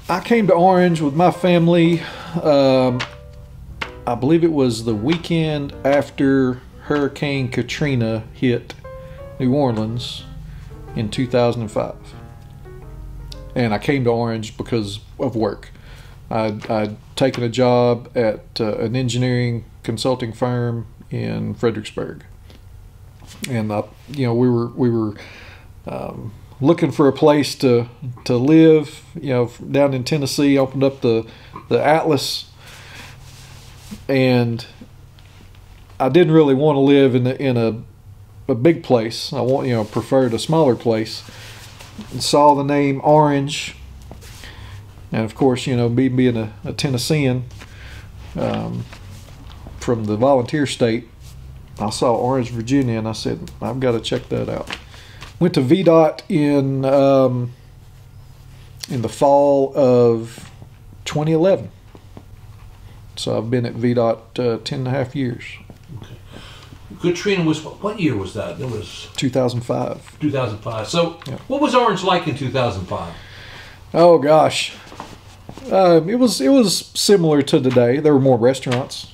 I came to Orange with my family. I believe it was the weekend after Hurricane Katrina hit New Orleans in 2005. And I came to Orange because of work. I'd taken a job at an engineering consulting firm in Fredericksburg, and we were looking for a place to live. Down in Tennessee, opened up the Atlas, and I didn't really want to live in a big place. I preferred a smaller place. And saw the name Orange, and of course, me being a Tennessean from the volunteer state, I saw Orange, Virginia, and I said, I've got to check that out. Went to VDOT in the fall of 2011. So I've been at VDOT 10 and a half years. Okay. Katrina was, what year was that? It was 2005. 2005. So yeah. What was Orange like in 2005? Oh gosh. It was similar to today. There were more restaurants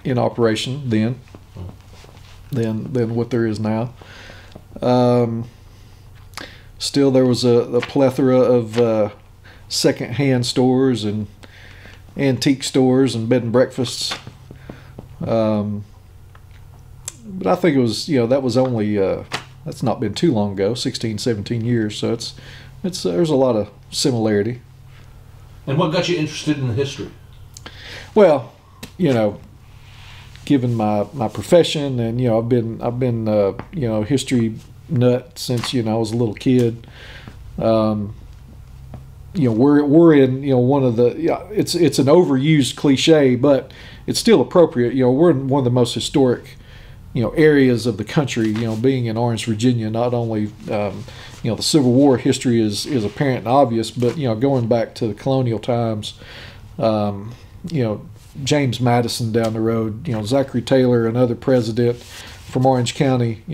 in operation then than what there is now. Still, there was a plethora of second-hand stores and antique stores and bed and breakfasts. But I think it was, that was only, that's not been too long ago, 16, 17 years. So there's a lot of similarity. And what got you interested in the history? Well, given my profession, and I've been a history nut since I was a little kid. We're in one of the it's an overused cliche, but it's still appropriate. We're in one of the most historic areas of the country. Being in Orange, Virginia, not only the Civil War history is apparent and obvious, but going back to the colonial times, James Madison down the road, Zachary Taylor, another president from Orange County,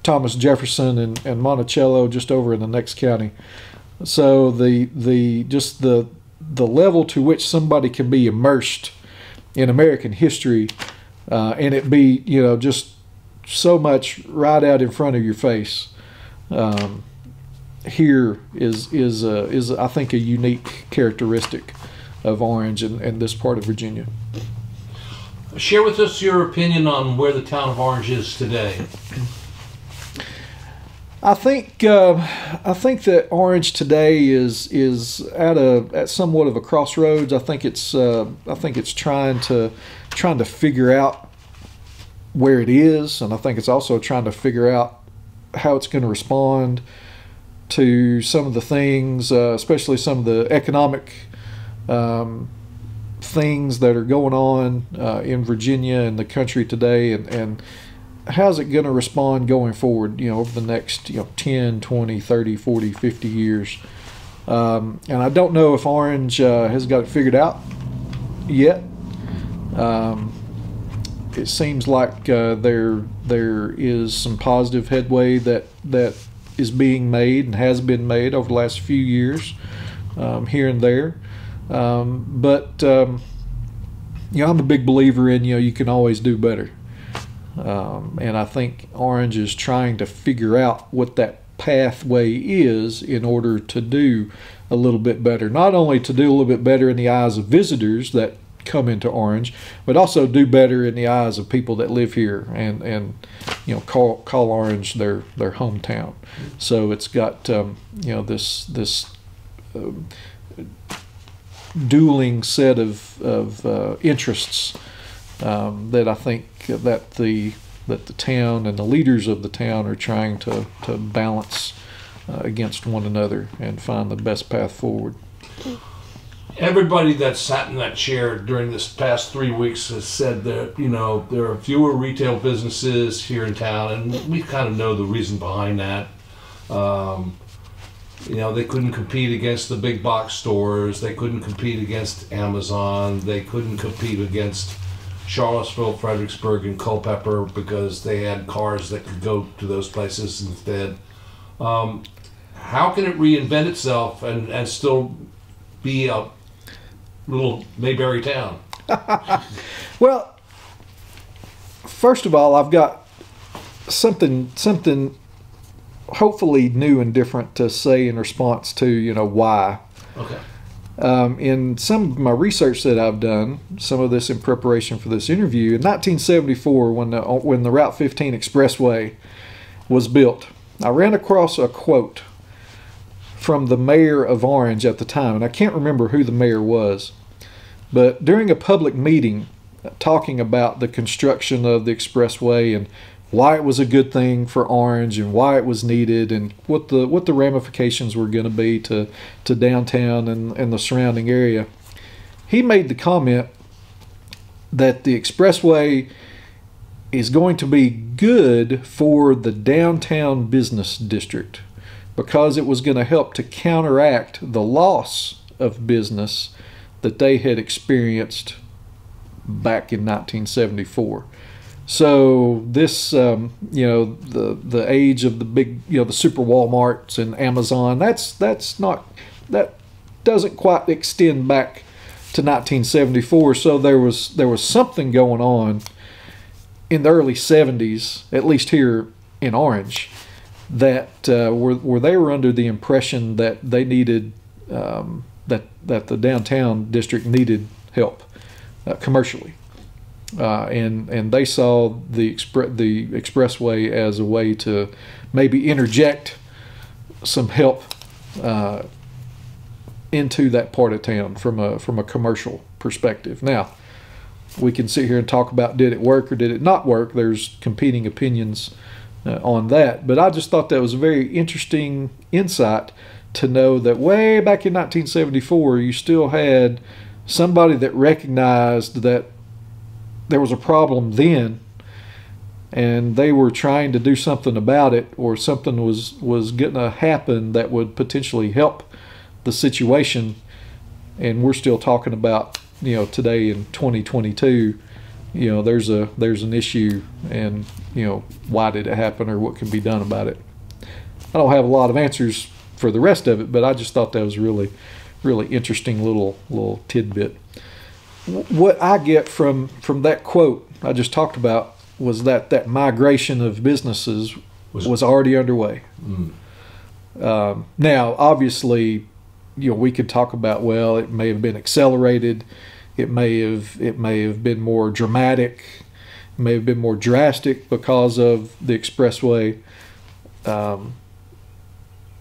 Thomas Jefferson and Monticello just over in the next county. So the level to which somebody can be immersed in American history, and it be just so much right out in front of your face, here is I think a unique characteristic of Orange and this part of Virginia. Share with us your opinion on where the town of Orange is today. I think that Orange today is at somewhat of a crossroads. I think it's trying to figure out where it is, and I think it's also trying to figure out how it's going to respond to some of the things, especially some of the economic things that are going on in Virginia and the country today, and how's it going to respond going forward, over the next 10, 20, 30, 40, 50 years. And I don't know if Orange has got it figured out yet. It seems like there is some positive headway that is being made and has been made over the last few years, here and there. But I'm a big believer in you can always do better. And I think Orange is trying to figure out what that pathway is in order to do a little bit better. Not only to do a little bit better in the eyes of visitors that come into Orange, but also do better in the eyes of people that live here and call Orange their hometown. So it's got this dueling set of interests that I think that the town and the leaders of the town are trying to balance against one another and find the best path forward. Everybody that sat in that chair during this past 3 weeks has said that there are fewer retail businesses here in town, and we kind of know the reason behind that. They couldn't compete against the big box stores. They couldn't compete against Amazon. They couldn't compete against Charlottesville, Fredericksburg, and Culpeper because they had cars that could go to those places instead. How can it reinvent itself and still be a little Mayberry town? Well, first of all, I've got something hopefully new and different to say in response to why. Okay. In some of my research that I've done, some of this in preparation for this interview, in 1974, when the Route 15 Expressway was built, I ran across a quote from the mayor of Orange at the time, and I can't remember who the mayor was, but during a public meeting talking about the construction of the expressway and why it was a good thing for Orange and why it was needed and what the ramifications were going to be to downtown and the surrounding area, he made the comment that the expressway is going to be good for the downtown business district because it was going to help to counteract the loss of business that they had experienced back in 1974. So this, the age of the big, the super Walmarts and Amazon, that doesn't quite extend back to 1974. So there was something going on in the early 70s, at least here in Orange, that where they were under the impression that they needed that the downtown district needed help commercially. And they saw the expressway as a way to maybe interject some help into that part of town from a commercial perspective. Now, we can sit here and talk about did it work or did it not work. There's competing opinions on that, but I just thought that was a very interesting insight to know that way back in 1974, you still had somebody that recognized that there was a problem then, and they were trying to do something about it, or something was going to happen that would potentially help the situation. And we're still talking about today in 2022. There's an issue, and why did it happen, or what can be done about it. I don't have a lot of answers for the rest of it, but I just thought that was really, really interesting little tidbit. What I get from that quote I just talked about was that migration of businesses was already underway. Now, obviously, we could talk about, well, it may have been accelerated, it may have been more dramatic, it may have been more drastic because of the expressway,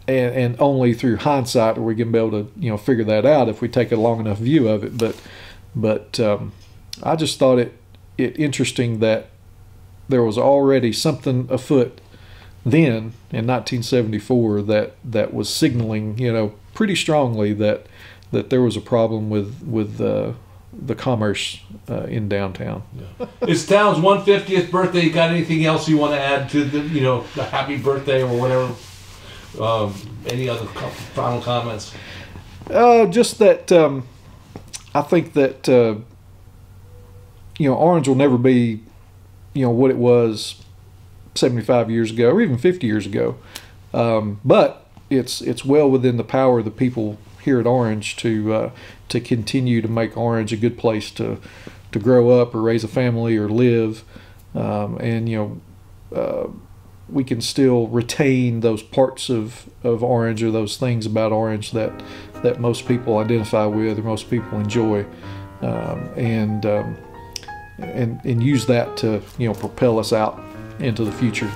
and only through hindsight are we going to be able to figure that out if we take a long enough view of it. But I just thought it interesting that there was already something afoot then in 1974 that was signaling, pretty strongly that there was a problem with the commerce in downtown. Yeah. It's Town's 150th birthday. You got anything else you want to add to the happy birthday or whatever? Any other final comments? Just that. I think that Orange will never be what it was 75 years ago or even 50 years ago, but it's well within the power of the people here at Orange to continue to make Orange a good place to grow up or raise a family or live, and we can still retain those parts of Orange or those things about Orange that most people identify with or most people enjoy, and use that to propel us out into the future.